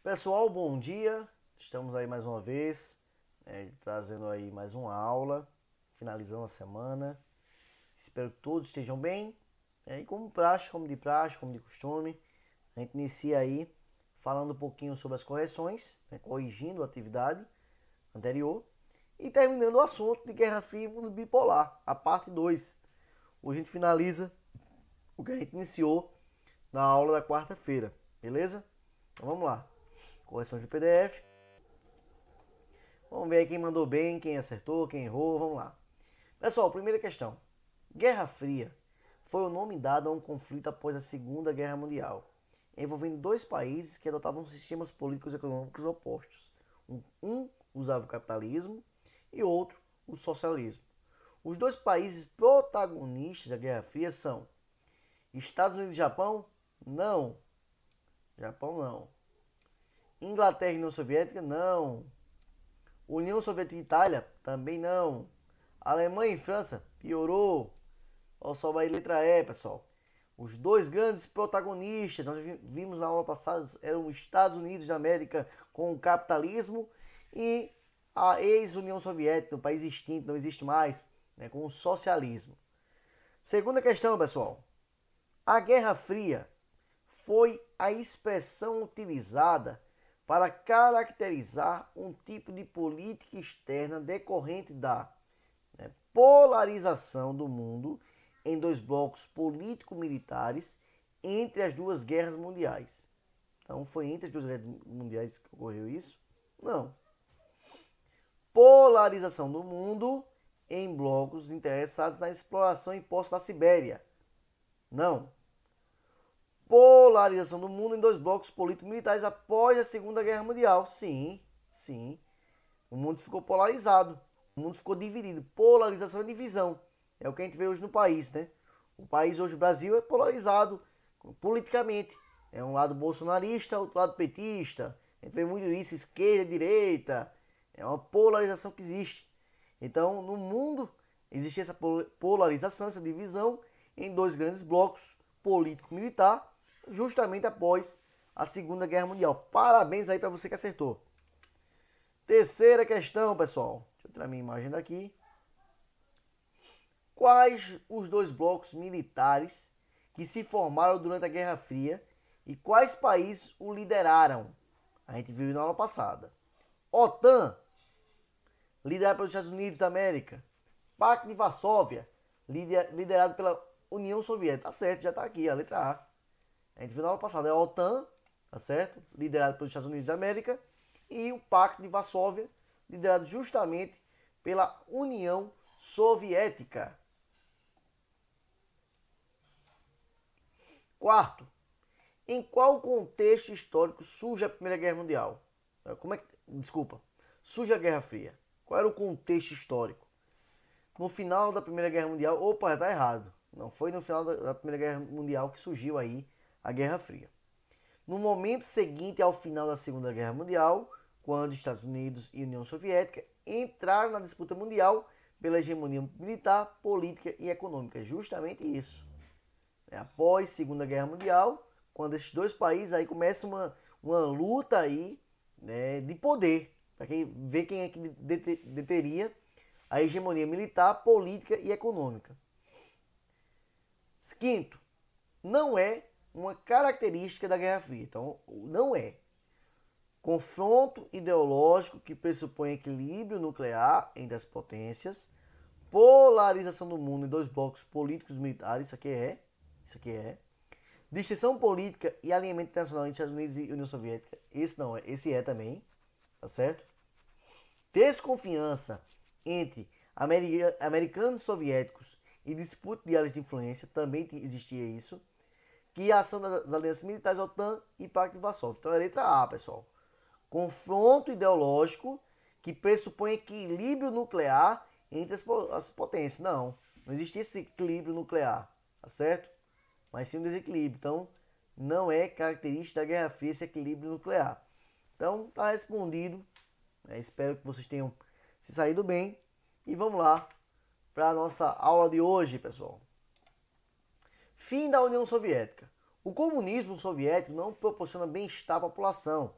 Pessoal, bom dia. Estamos aí mais uma vez, trazendo aí mais uma aula, finalizando a semana. Espero que todos estejam bem. E como de praxe, como de costume, a gente inicia aí falando um pouquinho sobre as correções, corrigindo a atividade anterior e terminando o assunto de Guerra Fria e mundo bipolar, a parte 2. Hoje a gente finaliza o que a gente iniciou na aula da quarta-feira, beleza? Então vamos lá. Correções do PDF. Vamos ver aí quem mandou bem, quem acertou, quem errou. Vamos lá. Pessoal, primeira questão. Guerra Fria foi o nome dado a um conflito após a Segunda Guerra Mundial, envolvendo dois países que adotavam sistemas políticos e econômicos opostos. Um usava o capitalismo e outro o socialismo. Os dois países protagonistas da Guerra Fria são Estados Unidos e Japão? Não. Japão não. Inglaterra e União Soviética? Não. União Soviética e Itália? Também não. Alemanha e França? Piorou. Olha só aí, letra E, pessoal. Os dois grandes protagonistas, nós vimos na aula passada, eram os Estados Unidos da América com o capitalismo e a ex-União Soviética, um país extinto, não existe mais, com o socialismo. Segunda questão, pessoal. A Guerra Fria foi a expressão utilizada para caracterizar um tipo de política externa decorrente da polarização do mundo em dois blocos político-militares entre as duas guerras mundiais. Então, foi entre as duas guerras mundiais que ocorreu isso? Não. Polarização do mundo em blocos interessados na exploração e posse da Sibéria? Não. Polarização do mundo em dois blocos político-militares após a Segunda Guerra Mundial? Sim, sim. O mundo ficou polarizado. O mundo ficou dividido. Polarização e divisão. É o que a gente vê hoje no país, né? O país hoje, o Brasil, é polarizado politicamente. É um lado bolsonarista, outro lado petista. A gente vê muito isso, esquerda, direita. É uma polarização que existe. Então, no mundo, existe essa polarização, essa divisão em dois grandes blocos, político-militar, justamente após a Segunda Guerra Mundial. Parabéns aí para você que acertou. Terceira questão, pessoal. Deixa eu tirar minha imagem daqui. Quais os dois blocos militares que se formaram durante a Guerra Fria e quais países o lideraram? A gente viu na aula passada. OTAN, liderado pelos Estados Unidos da América. Pacto de Varsóvia, liderado pela União Soviética. Tá certo, já tá aqui, a letra A. A gente viu na aula passada. É a OTAN, tá certo? Liderado pelos Estados Unidos da América. E o Pacto de Varsóvia, liderado justamente pela União Soviética. Quarto, em qual contexto histórico surge a Primeira Guerra Mundial? Surge a Guerra Fria. Qual era o contexto histórico? No final da Primeira Guerra Mundial, opa, está errado. Não foi no final da Primeira Guerra Mundial que surgiu aí a Guerra Fria. No momento seguinte ao final da Segunda Guerra Mundial, quando Estados Unidos e União Soviética entraram na disputa mundial pela hegemonia militar, política e econômica. Justamente isso. Após Segunda Guerra Mundial, quando esses dois países aí começam uma luta aí, de poder, para ver quem é que deteria a hegemonia militar, política e econômica. Quinto, não é uma característica da Guerra Fria. Então, não é. Confronto ideológico que pressupõe equilíbrio nuclear entre as potências, polarização do mundo em dois blocos políticos e militares, isso aqui é. Distensão política e alinhamento internacional entre Estados Unidos e União Soviética, esse não é, esse é também, tá certo? Desconfiança entre americanos e soviéticos e disputa de áreas de influência, também existia isso. Que a ação das alianças militares OTAN e Pacto de Varsóvia. Então é a letra A, pessoal. Confronto ideológico que pressupõe equilíbrio nuclear entre as potências. Não existia esse equilíbrio nuclear, tá certo? Mas sim um desequilíbrio. Então, não é característica da Guerra Fria esse equilíbrio nuclear. Então, tá respondido. Espero que vocês tenham se saído bem. E vamos lá para a nossa aula de hoje, pessoal. Fim da União Soviética. O comunismo soviético não proporciona bem-estar à população.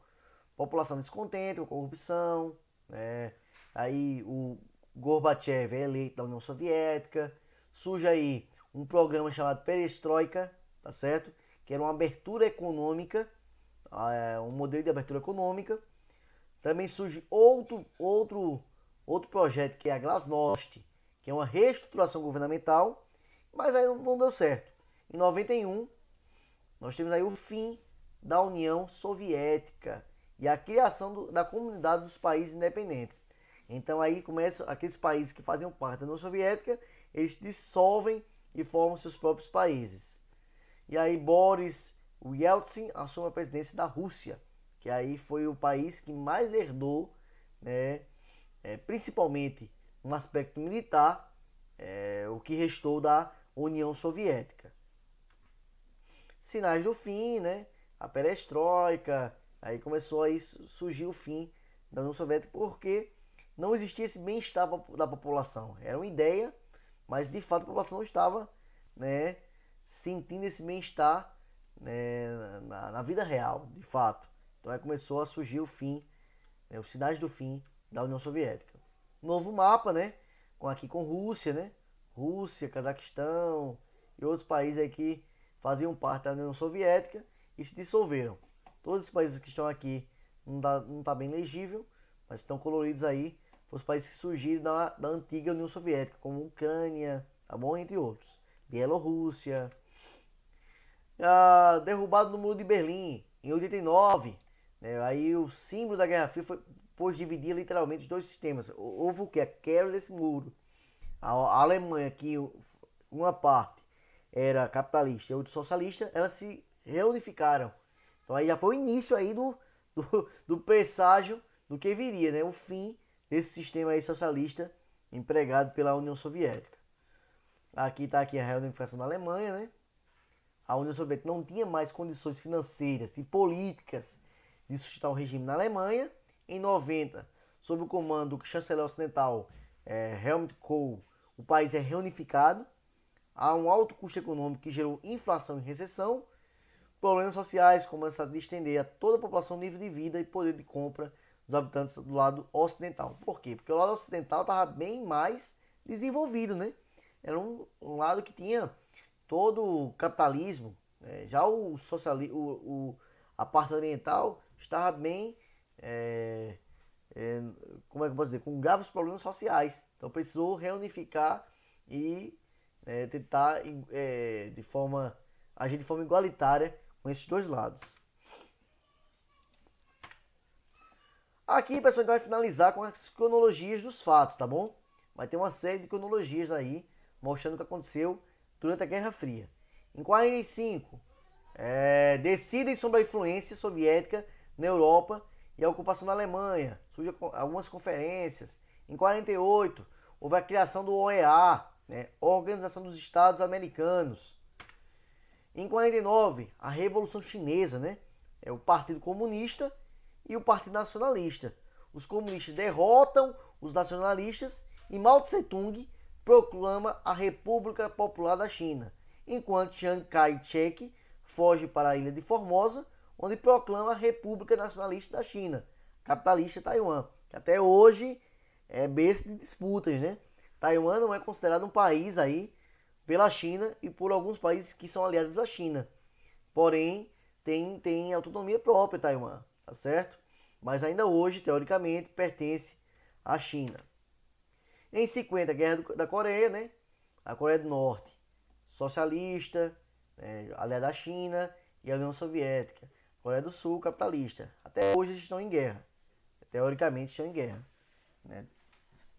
População descontente com corrupção, né? Aí o Gorbachev é eleito da União Soviética. Surge aí um programa chamado Perestroika, tá certo? Que era uma abertura econômica, um modelo de abertura econômica. Também surge outro projeto que é a Glasnost, que é uma reestruturação governamental, mas aí não deu certo. Em 91, nós temos aí o fim da União Soviética e a criação da Comunidade dos Países Independentes. Então aí começam aqueles países que faziam parte da União Soviética, eles se dissolvem e formam seus próprios países. E aí Boris Yeltsin assume a presidência da Rússia, que aí foi o país que mais herdou, né, principalmente no aspecto militar, o que restou da União Soviética. Sinais do fim, né? A perestroika, aí começou a surgir o fim da União Soviética porque não existia esse bem-estar da população. Era uma ideia, mas de fato a população não estava, né, sentindo esse bem-estar, né, na vida real, de fato. Então aí começou a surgir o fim, né, os sinais do fim da União Soviética. Novo mapa, né? Aqui com Rússia, né? Rússia, Cazaquistão e outros países aí que faziam parte da União Soviética e se dissolveram. Todos os países que estão aqui não tá bem legível, mas estão coloridos aí. Foram os países que surgiram da antiga União Soviética, como Ucrânia, tá bom? Entre outros. Bielorrússia. Derrubado no Muro de Berlim em 89. Né? Aí o símbolo da Guerra Fria pois dividia literalmente os dois sistemas. Houve o que? A quebra desse muro. A Alemanha, que uma parte era capitalista e outra socialista, elas se reunificaram. Então aí já foi o início aí do presságio do que viria, né? O fim desse sistema aí socialista empregado pela União Soviética. Aqui está aqui a reunificação da Alemanha, né? A União Soviética não tinha mais condições financeiras e políticas de sustentar o regime na Alemanha. Em 90, sob o comando do chanceler ocidental Helmut Kohl, o país é reunificado. Há um alto custo econômico que gerou inflação e recessão. Problemas sociais começam a estender a toda a população nível de vida e poder de compra dos habitantes do lado ocidental. Por quê? Porque o lado ocidental estava bem mais desenvolvido, né? Era um lado que tinha todo o capitalismo, né? Já o socialismo, a parte oriental estava bem, como é que eu posso dizer, com graves problemas sociais. Então precisou reunificar e tentar agir de forma igualitária com esses dois lados. Aqui, pessoal, a gente vai finalizar com as cronologias dos fatos, tá bom? Vai ter uma série de cronologias aí mostrando o que aconteceu durante a Guerra Fria. Em 45, decidem sobre a influência soviética na Europa e a ocupação da Alemanha. Surgem algumas conferências. Em 48, houve a criação do OEA, né, Organização dos Estados Americanos. Em 49, a Revolução Chinesa, né, o Partido Comunista e o Partido Nacionalista. Os comunistas derrotam os nacionalistas e Mao Tse-tung proclama a República Popular da China, enquanto Chiang Kai-shek foge para a ilha de Formosa, onde proclama a República Nacionalista da China, capitalista Taiwan, que até hoje é berço de disputas, né? Taiwan não é considerado um país aí pela China e por alguns países que são aliados à China. Porém, tem autonomia própria Taiwan, tá certo? Mas ainda hoje, teoricamente, pertence à China. Em 50, a Guerra da Coreia, né? A Coreia do Norte, socialista, aliada à China e à União Soviética. A Coreia do Sul, capitalista. Até hoje eles estão em guerra. Teoricamente estão em guerra. Né?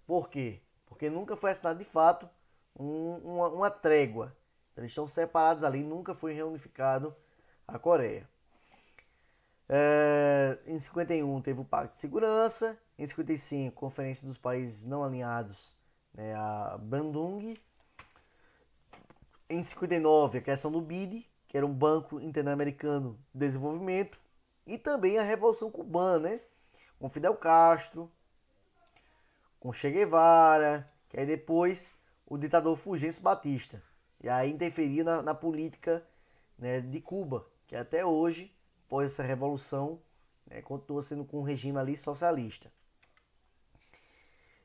Por quê? Porque nunca foi assinado de fato uma trégua. Eles estão separados ali, nunca foi reunificado a Coreia. Em 51 teve o Pacto de Segurança. Em 55, Conferência dos Países Não Alinhados, né, a Bandung. Em 59, a criação do BID, que era um Banco Interamericano de Desenvolvimento. e também a Revolução Cubana, né? Com Fidel Castro, com Che Guevara, que aí depois o ditador Fulgêncio Batista. E aí interferiu na política, né, de Cuba, que até hoje, após essa revolução, né, continua sendo com um regime ali socialista.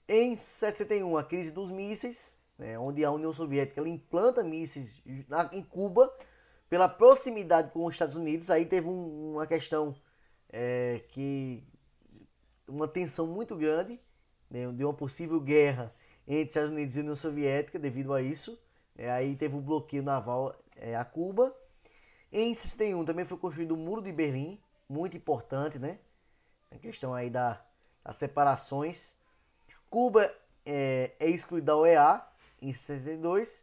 Em 61, a crise dos mísseis, né, onde a União Soviética ela implanta mísseis em Cuba, pela proximidade com os Estados Unidos. Aí teve uma questão que uma tensão muito grande, né, de uma possível guerra entre Estados Unidos e União Soviética devido a isso. Aí teve um bloqueio naval a Cuba. Em 61 também foi construído o Muro de Berlim, muito importante, né? A questão aí das separações. Cuba é excluída da OEA em 62.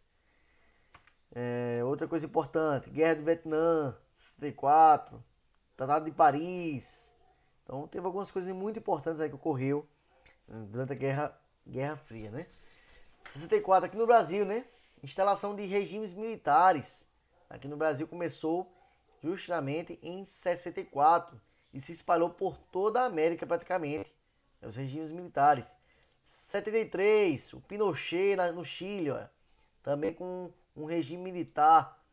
Outra coisa importante, Guerra do Vietnã, 64, Tratado de Paris. Então teve algumas coisas muito importantes aí que ocorreu durante a Guerra Fria, né? 64 aqui no Brasil, né? Instalação de regimes militares. Aqui no Brasil começou justamente em 64 e se espalhou por toda a América praticamente, os regimes militares. 73, o Pinochet no Chile, ó, também com um regime militar.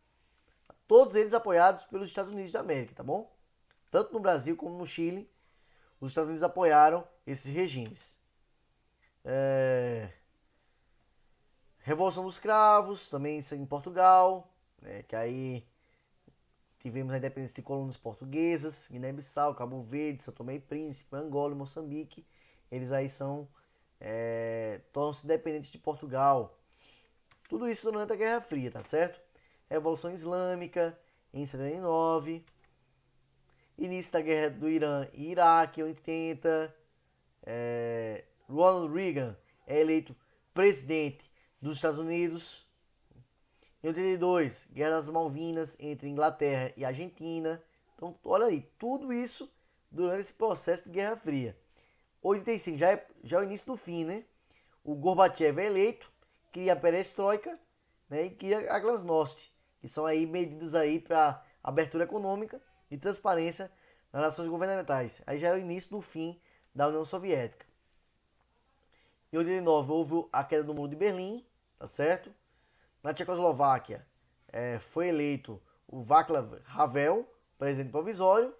Todos eles apoiados pelos Estados Unidos da América, tá bom? Tanto no Brasil como no Chile, os Estados Unidos apoiaram esses regimes. Revolução dos Cravos, também em Portugal, né, que aí tivemos a independência de colônias portuguesas, Guiné-Bissau, Cabo Verde, São Tomé e Príncipe, Angola e Moçambique. Eles aí tornam-se dependentes de Portugal. Tudo isso durante a Guerra Fria, tá certo? Revolução Islâmica em 79. Início da Guerra do Irã e Iraque em 80. Ronald Reagan é eleito presidente dos Estados Unidos. Em 82, Guerra das Malvinas entre Inglaterra e Argentina. Então, olha aí, tudo isso durante esse processo de Guerra Fria. 85 já é o início do fim, né? O Gorbachev é eleito, cria a perestroika, né, e cria a glasnost, que são aí medidas aí para abertura econômica e transparência nas ações governamentais. Aí já é o início do fim da União Soviética. Em 89 houve a queda do Muro de Berlim, tá certo? Na Tchecoslováquia foi eleito o Václav Havel, presidente provisório,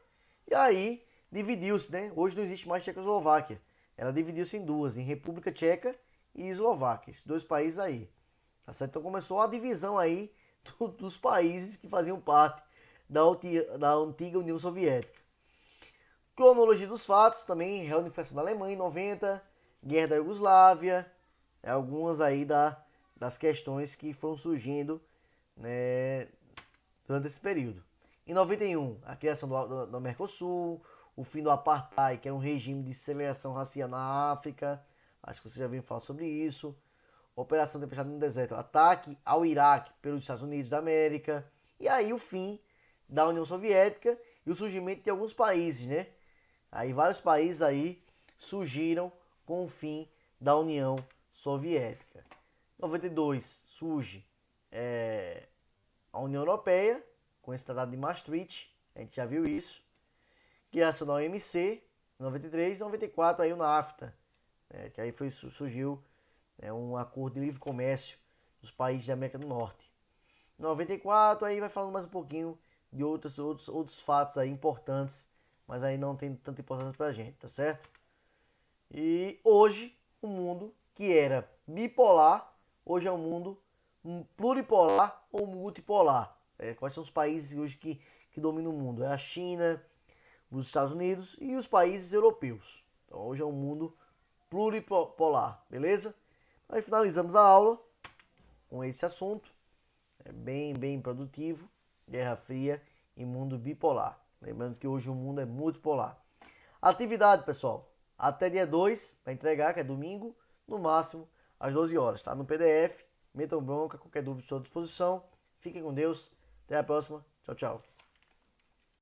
e aí dividiu-se, né? Hoje não existe mais Tchecoslováquia. Ela dividiu-se em duas, em República Tcheca e Eslováquia, esses dois países aí. Tá certo? Então começou a divisão aí dos países que faziam parte da antiga União Soviética. Cronologia dos fatos, também reunificação da Alemanha em 90, Guerra da Iugoslávia, algumas aí das questões que foram surgindo, né, durante esse período. Em 91, a criação do Mercosul, o fim do Apartheid, que era um regime de segregação racial na África, acho que vocês já viram falar sobre isso. Operação Tempestade no Deserto, ataque ao Iraque pelos Estados Unidos da América. E aí o fim da União Soviética e o surgimento de alguns países, né? Aí vários países aí surgiram com o fim da União Soviética. Em 92 surge a União Europeia, com esse Tratado de Maastricht, a gente já viu isso. Criação da OMC, em 93 e 94 aí o NAFTA, que aí surgiu um acordo de livre comércio dos países da América do Norte. Em 94 aí vai falando mais um pouquinho de outros fatos aí importantes, mas aí não tem tanta importância pra gente, tá certo? E hoje o mundo que era bipolar, hoje é um mundo pluripolar ou multipolar. Quais são os países hoje que dominam o mundo? É a China, os Estados Unidos e os países europeus. Então hoje é um mundo pluripolar, beleza? Aí finalizamos a aula com esse assunto, bem produtivo, Guerra Fria e mundo bipolar. Lembrando que hoje o mundo é multipolar. Atividade, pessoal, até dia 2 para entregar, que é domingo, no máximo às 12 horas, tá? No PDF, metam bronca, qualquer dúvida estou à disposição. Fiquem com Deus, até a próxima, tchau, tchau.